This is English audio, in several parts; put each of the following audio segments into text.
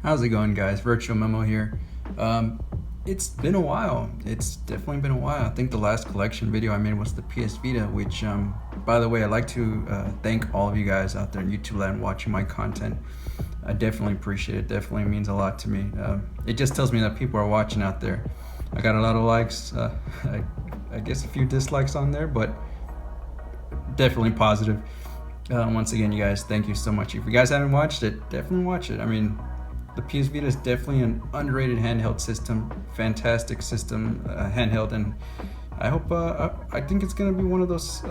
How's it going, guys? Virtual Memo here. It's been a while. It's definitely been a while. I think the last collection video I made was the PS Vita, which, by the way, I'd like to thank all of you guys out there in YouTube land watching my content. I definitely appreciate it. Definitely means a lot to me. It just tells me that people are watching out there. I got a lot of likes. I guess a few dislikes on there, but definitely positive. Once again, you guys, thank you so much. If you guys haven't watched it, definitely watch it. I mean, the PS Vita is definitely an underrated handheld system, fantastic system, handheld, and I hope, I think it's gonna be one of those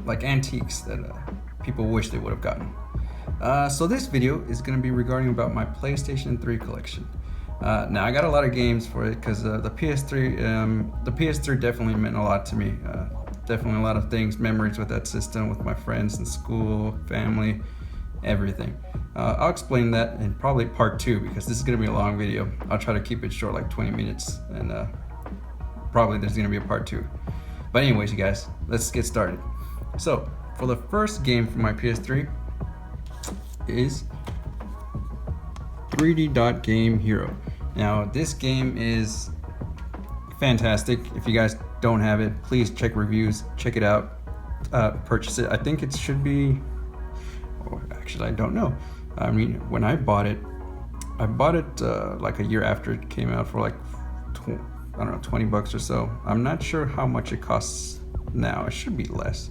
like antiques that people wish they would have gotten. So this video is gonna be regarding about my PlayStation 3 collection. Now I got a lot of games for it because the PS3 definitely meant a lot to me. Definitely a lot of things, memories with that system, with my friends in school, family, everything. I'll explain that in probably part 2 because this is going to be a long video. I'll try to keep it short, like 20 minutes, and probably there's going to be a part 2. But anyways, you guys, let's get started. So for the first game for my PS3 is 3D Dot Game Hero. Now this game is fantastic. If you guys don't have it, please check reviews, check it out, purchase it. I think it should be, actually I don't know. I mean, when I bought it like a year after it came out for like I don't know, 20 bucks or so. I'm not sure how much it costs now. It should be less,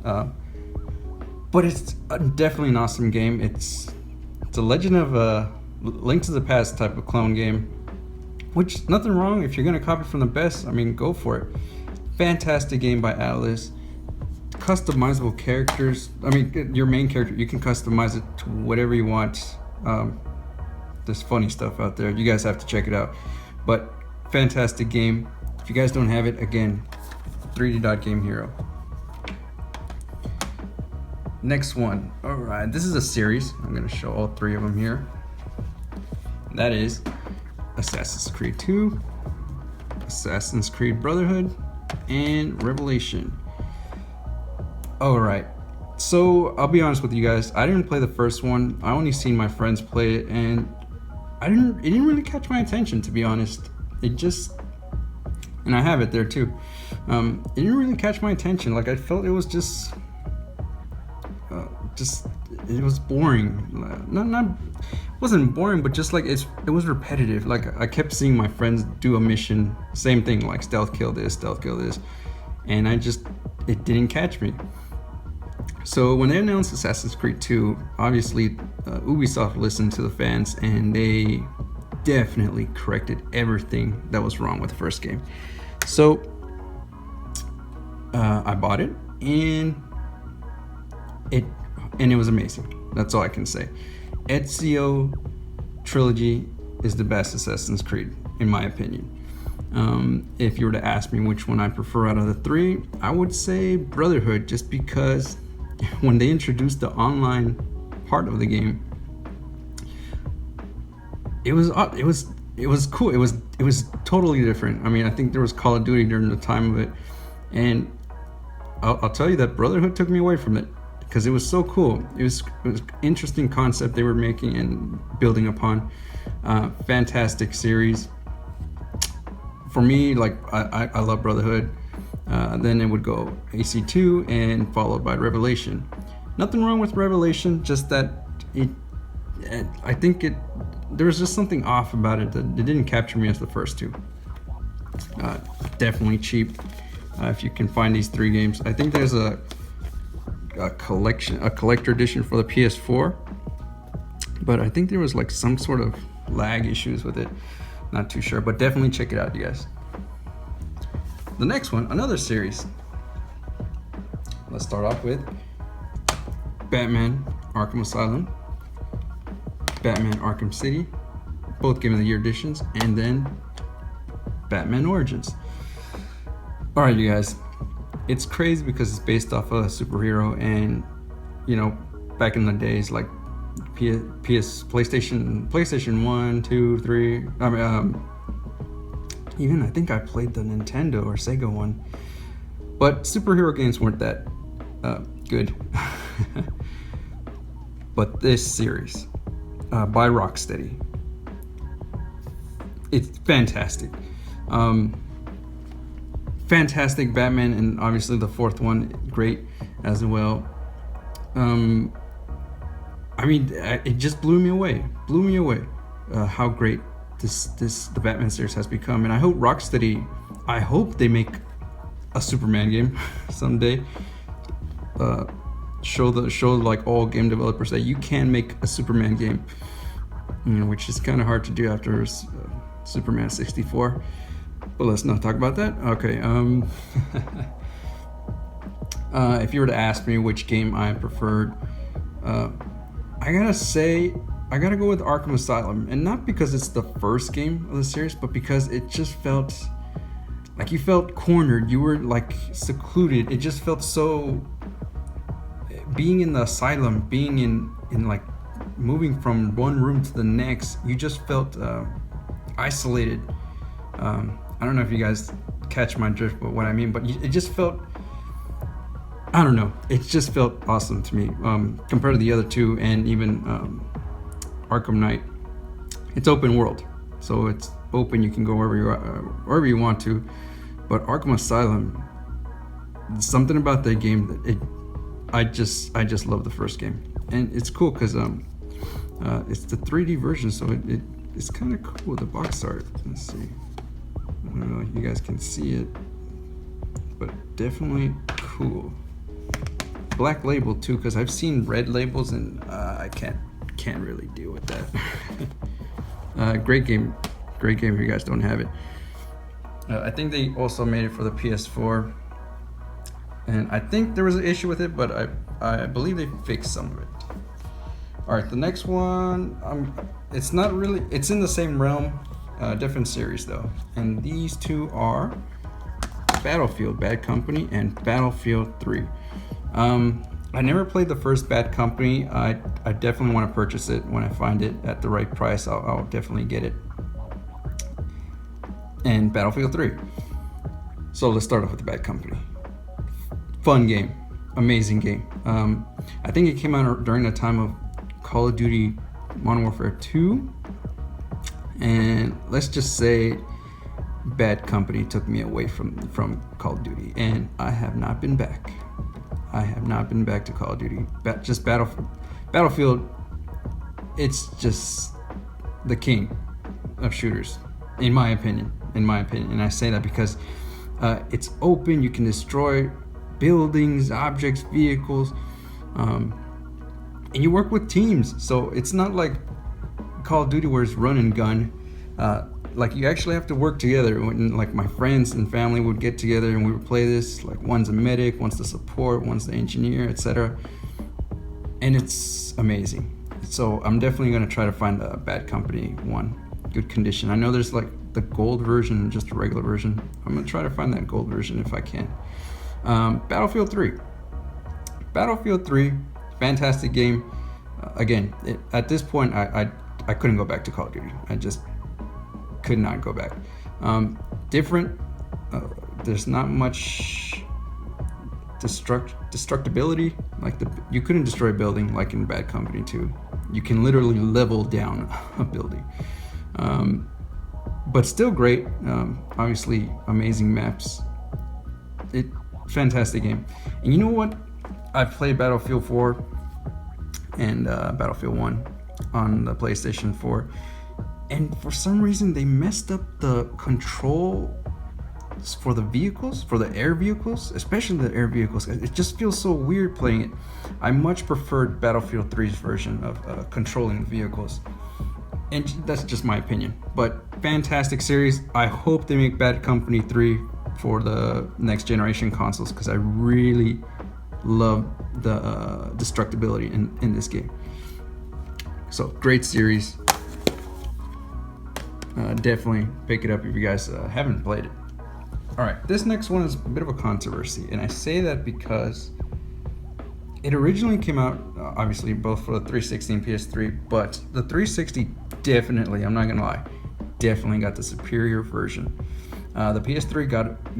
but it's definitely an awesome game. It's a Legend of Link to the Past type of clone game, which nothing wrong. If you're gonna copy from the best, I mean, go for it. Fantastic game by Atlas. Customizable characters. I mean, your main character, you can customize it to whatever you want. There's funny stuff out there. You guys have to check it out. But fantastic game. If you guys don't have it, again, 3D Dot Game Hero. Next one. All right, this is a series. I'm gonna show all 3 of them here. That is Assassin's Creed 2, Assassin's Creed Brotherhood, and Revelation. Alright, so I'll be honest with you guys, I didn't play the first one. I only seen my friends play it, and it didn't really catch my attention, to be honest. It just, and I have it there too. It didn't really catch my attention. Like, I felt it was just it was boring. Not it wasn't boring, but just like it was repetitive. Like, I kept seeing my friends do a mission, same thing, like stealth kill this, and it didn't catch me. So when they announced Assassin's Creed 2, obviously Ubisoft listened to the fans, and they definitely corrected everything that was wrong with the first game. So I bought it, and it was amazing. That's all I can say. Ezio Trilogy is the best Assassin's Creed, in my opinion. If you were to ask me which one I prefer out of the 3, I would say Brotherhood, just because when they introduced the online part of the game, it was cool. It was totally different. I mean, I think there was Call of Duty during the time of it, and I'll tell you that Brotherhood took me away from it because it was so cool. It was interesting concept they were making and building upon. Fantastic series. For me, like, I love Brotherhood. Then it would go AC2 and followed by Revelation. Nothing wrong with Revelation, just that I think there was just something off about it that it didn't capture me as the first 2. Definitely cheap if you can find these 3 games. I think there's a collector edition for the PS4, but I think there was like some sort of lag issues with it. Not too sure, but definitely check it out, you guys. The next one, another series. Let's start off with Batman Arkham Asylum, Batman Arkham City, both Game of the Year editions, and then Batman Origins. All right, you guys, it's crazy because it's based off of a superhero, and you know, back in the days, like PlayStation 1, 2, 3. I mean, even I think I played the Nintendo or Sega one, but superhero games weren't that good. But this series, by Rocksteady. It's fantastic. Fantastic Batman, and obviously the fourth one, great as well. I mean, it just blew me away. How great the Batman series has become, and I hope Rocksteady. I hope they make a Superman game someday. Show like all game developers that you can make a Superman game, which is kind of hard to do after Superman 64. But let's not talk about that. Okay. If you were to ask me which game I preferred, I gotta go with Arkham Asylum, and not because it's the first game of the series, but because it just felt like you felt cornered. You were like secluded. It just felt so. Being in the asylum, being in like moving from one room to the next, you just felt isolated. I don't know if you guys catch my drift, but what I mean, but it just felt, I don't know, it just felt awesome to me compared to the other two, and even Arkham Knight. It's open world, so it's open, you can go wherever you want to, but Arkham Asylum, something about that game that I just love the first game, and it's cool because it's the 3D version, so it's kind of cool, the box art. Let's see, I don't know if you guys can see it, but definitely cool. Black label too, because I've seen red labels and I can't really deal with that. Great game if you guys don't have it. I think they also made it for the PS4, and I think there was an issue with it, but I believe they fixed some of it. All right, the next one, it's not really, it's in the same realm, different series though, and these two are Battlefield Bad Company and Battlefield 3. I never played the first Bad Company. I definitely want to purchase it when I find it at the right price. I'll definitely get it. And Battlefield 3. So let's start off with the Bad Company. Fun game, amazing game. I think it came out during the time of Call of Duty Modern Warfare 2, and let's just say Bad Company took me away from Call of Duty, and I have not been back. I have not been back to Call of Duty. Just Battlefield, it's just the king of shooters, in my opinion. And I say that because it's open, you can destroy buildings, objects, vehicles, and you work with teams, so it's not like Call of Duty where it's run and gun. Like you actually have to work together. When like my friends and family would get together and we would play this, like one's a medic, one's the support, one's the engineer, etc. And it's amazing. So I'm definitely gonna try to find a Bad Company one, good condition. I know there's like the gold version and just a regular version. I'm gonna try to find that gold version if I can. Battlefield 3. Battlefield 3, fantastic game. Again, at this point, I couldn't go back to Call of Duty. I just could not go back. Different. There's not much destructibility. Like you couldn't destroy a building like in Bad Company 2. You can literally level down a building. But still great. Obviously, amazing maps. Fantastic game. And you know what? I've played Battlefield 4 and Battlefield 1 on the PlayStation 4, and for some reason they messed up the control for the vehicles, for the air vehicles, especially the air vehicles. It just feels so weird playing it. I much preferred Battlefield 3's version of controlling the vehicles, and that's just my opinion. But fantastic series. I hope they make Bad Company 3 for the next generation consoles, because I really love the destructibility in this game. So great series. Definitely pick it up if you guys haven't played it. All right, this next one is a bit of a controversy, and I say that because it originally came out obviously both for the 360 and PS3, but the 360 definitely, I'm not gonna lie, definitely got the superior version. The PS3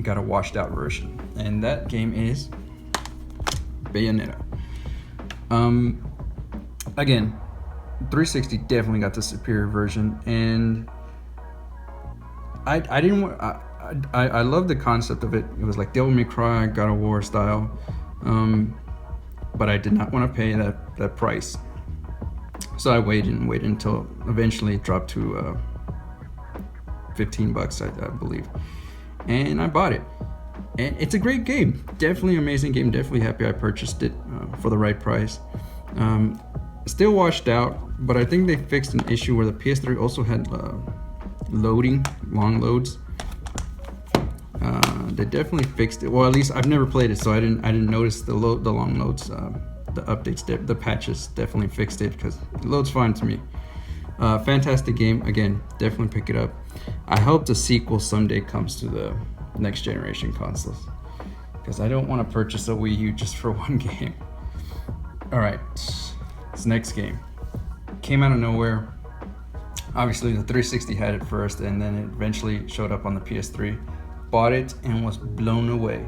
got a washed out version, and that game is Bayonetta. Again, 360 definitely got the superior version, and I didn't want. I love the concept of it. It was like Devil May Cry, God of War style, but I did not want to pay that price. So I waited until eventually it dropped to $15, I believe, and I bought it. And it's a great game, definitely amazing game. Definitely happy I purchased it for the right price. Still washed out, but I think they fixed an issue where the PS3 also had long loads. They definitely fixed it. Well, at least I've never played it, so I didn't notice the long loads. The updates, the patches definitely fixed it because it loads fine to me. Fantastic game. Again, definitely pick it up. I hope the sequel someday comes to the next generation consoles, because I don't want to purchase a Wii U just for one game. All right, this next game came out of nowhere. Obviously, the 360 had it first, and then it eventually showed up on the PS3. Bought it and was blown away.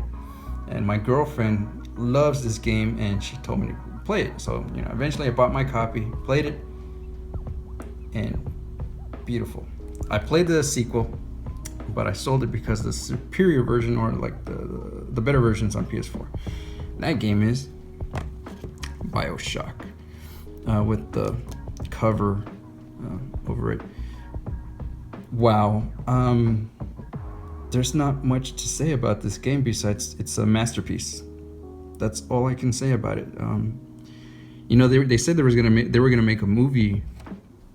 And my girlfriend loves this game, and she told me to play it. So, eventually I bought my copy, played it, and beautiful. I played the sequel, but I sold it because the superior version, or like the better version's on PS4. That game is BioShock, with the cover over it. Wow. There's not much to say about this game besides it's a masterpiece. That's all I can say about it. They said they were gonna make a movie,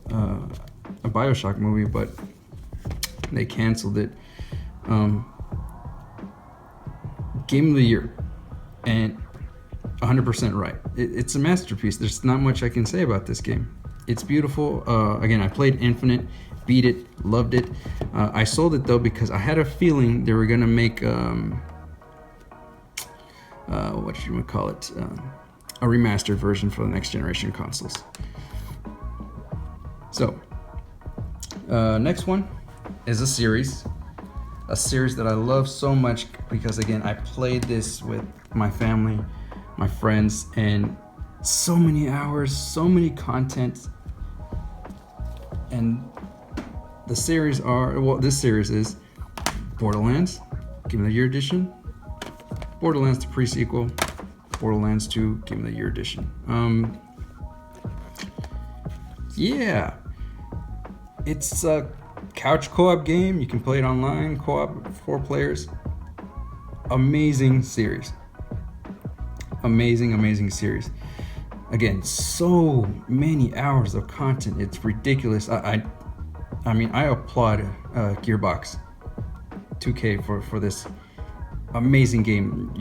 a BioShock movie, but they canceled it. Game of the year, and 100% right. It's a masterpiece. There's not much I can say about this game. It's beautiful. Again, I played Infinite, beat it, loved it. I sold it though because I had a feeling they were gonna make what should we call it? A remastered version for the next generation consoles. So, next one is a series that I love so much because, again, I played this with my family, my friends, and so many hours, so many content. And this series is Borderlands, Game of the Year Edition, Borderlands the pre-sequel, Borderlands 2 Game of the Year Edition. Yeah, it's a couch co-op game. You can play it online, co-op, 4 players. Amazing series. Amazing series. Again, so many hours of content. It's ridiculous. I applaud Gearbox 2K for this amazing game.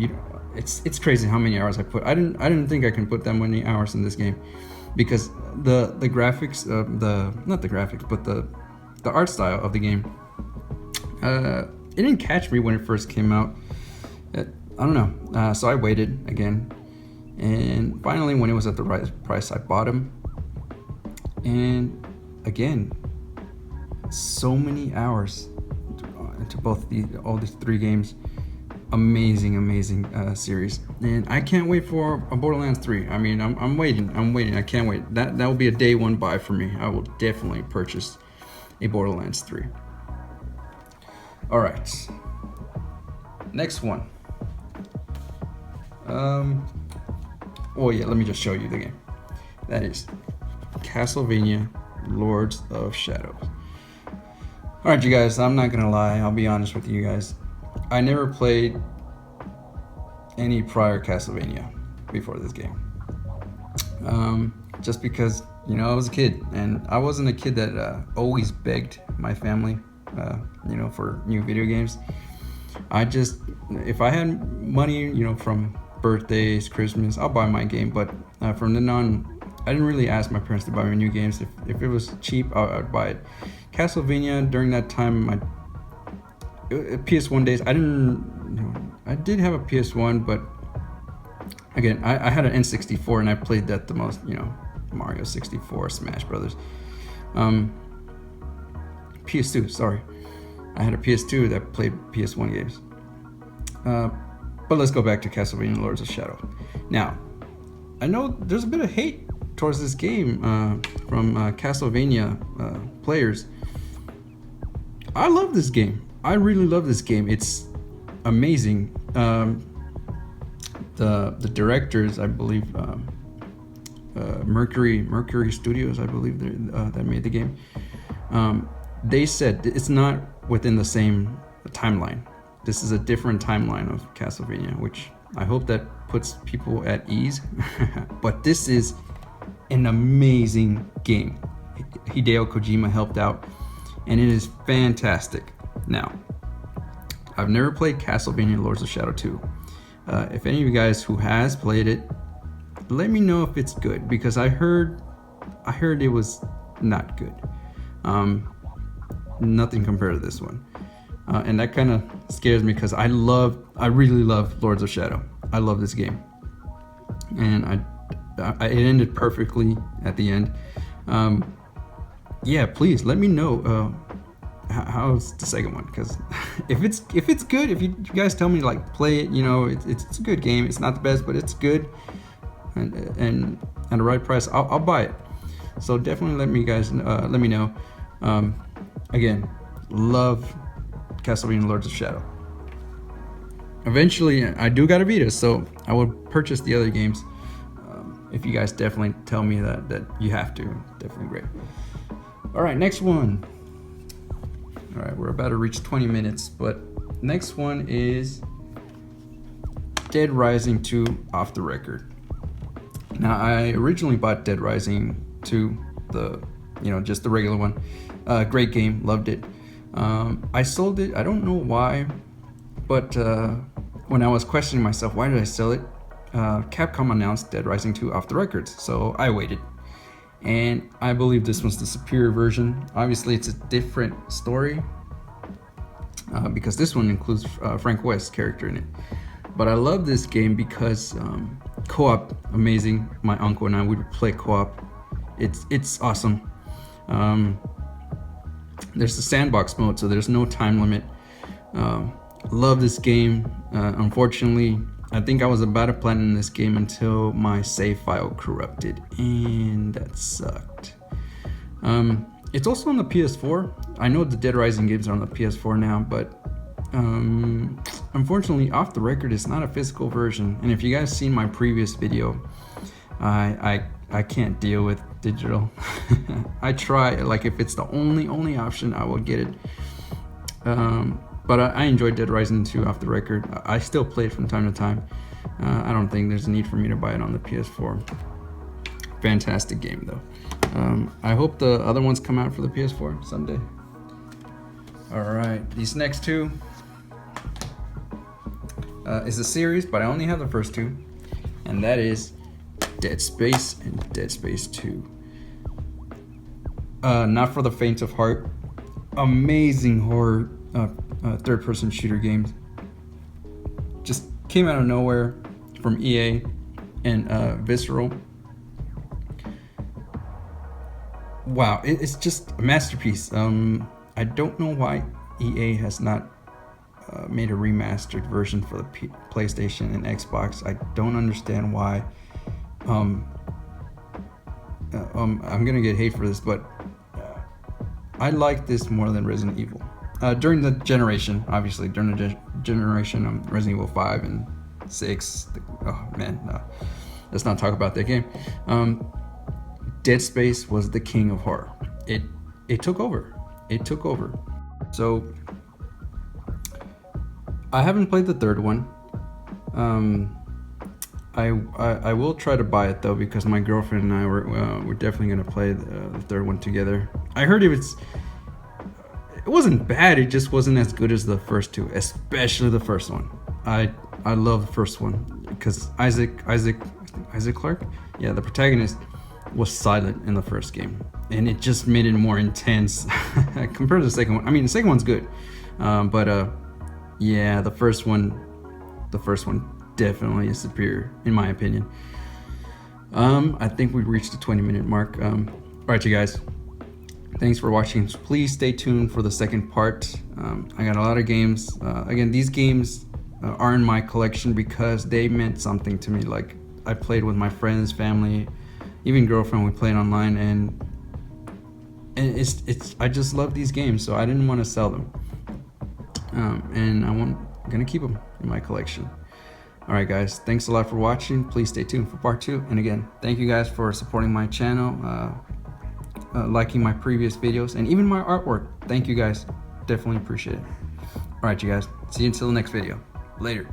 It's crazy how many hours I put. I didn't think I can put that many hours in this game, because the graphics, not the graphics, but the art style of the game, it didn't catch me when it first came out. I don't know. So I waited again, and finally, when it was at the right price, I bought them. And again, so many hours into all these 3 games. Amazing series, and I can't wait for a Borderlands 3. I'm waiting. I can't wait. That will be a day one buy for me. I will definitely purchase a Borderlands 3. All right, next one. Let me just show you the game. That is Castlevania Lords of Shadows. All right, you guys, I'm not gonna lie, I'll be honest with you guys. I never played any prior Castlevania before this game. Just because, I was a kid, and I wasn't a kid that always begged my family, for new video games. If I had money, from birthdays, Christmas, I'll buy my game. But from then on, I didn't really ask my parents to buy me new games. If it was cheap, I'd buy it. Castlevania, during that time, PS1 days, I did have a PS1, but again, I had an N64, and I played that the most, Mario 64, Smash Brothers. PS2, sorry. I had a PS2 that played PS1 games. But let's go back to Castlevania Lords of Shadow. Now, I know there's a bit of hate towards this game from Castlevania players. I love this game. I really love this game. It's amazing. The directors, I believe, Mercury Studios, I believe, that made the game. They said it's not within the same timeline. This is a different timeline of Castlevania, which I hope that puts people at ease. But this is an amazing game. Hideo Kojima helped out, and it is fantastic. Now, I've never played Castlevania Lords of Shadow 2. If any of you guys who has played it, let me know if it's good, because I heard it was not good. Nothing compared to this one. And that kind of scares me, because I really love Lords of Shadow. I love this game, and it ended perfectly at the end. Yeah, please let me know how's the second one, because if it's good, if you guys tell me like play it, you know, it's a good game. It's not the best, but it's good, and at the right price, I'll buy it. So definitely let me know. Again, love Castlevania Lords of Shadow. Eventually, I do got a Vita, so I will purchase the other games. If you guys definitely tell me that you have to, definitely great. All right, next one. All right, we're about to reach 20 minutes, but next one is Dead Rising 2 Off the Record. Now, I originally bought Dead Rising 2, just the regular one. Great game, loved it. I sold it, I don't know why, but when I was questioning myself, why did I sell it? Capcom announced Dead Rising 2 Off the Records, so I waited. And I believe this was the superior version. Obviously, it's a different story, because this one includes Frank West's character in it. But I love this game because co-op, amazing. My uncle and I would play co-op. It's awesome. There's the sandbox mode, so there's no time limit. Love this game. Unfortunately, I think I was about to platinum this game until my save file corrupted, and that sucked. It's also on the PS4. I know the Dead Rising games are on the PS4 now, but unfortunately, Off the Record is not a physical version. And if you guys seen my previous video, I can't deal with digital. I try, like if it's the only option, I will get it. But I enjoyed Dead Rising 2 Off the Record. I still play it from time to time. I don't think there's a need for me to buy it on the PS4. Fantastic game though. I hope the other ones come out for the PS4 someday. Alright, these next two is a series, but I only have the first two. And that is Dead Space and Dead Space 2. Not for the faint of heart. Amazing horror third-person shooter games. Just came out of nowhere from EA and Visceral. Wow, it's just a masterpiece. I don't know why EA has not made a remastered version for the PlayStation and Xbox. I don't understand why. I'm gonna get hate for this, but I like this more than Resident Evil. During the generation, obviously, during the generation, Resident Evil 5 and 6. Oh man, no. Let's not talk about that game. Dead Space was the king of horror. It took over. It took over. So I haven't played the third one. I will try to buy it though, because my girlfriend and I we're definitely gonna play the third one together. I heard it wasn't bad. It just wasn't as good as the first two, especially the first one. I love the first one because Isaac Clarke, yeah, the protagonist, was silent in the first game, and it just made it more intense compared to the second one. I mean, the second one's good, but yeah, the first one definitely is superior in my opinion. I think we reached the 20-minute mark. All right, you guys, thanks for watching. Please stay tuned for the second part. I got a lot of games. Again, these games are in my collection because they meant something to me. Like, I played with my friends, family, even girlfriend, we played online, and it's I just love these games, so I didn't want to sell them, and I'm gonna keep them in my collection. All right, guys, thanks a lot for watching. Please stay tuned for part 2. And again, thank you guys for supporting my channel, liking my previous videos, and even my artwork. Thank you guys, definitely appreciate it. All right, you guys, see you until the next video. Later.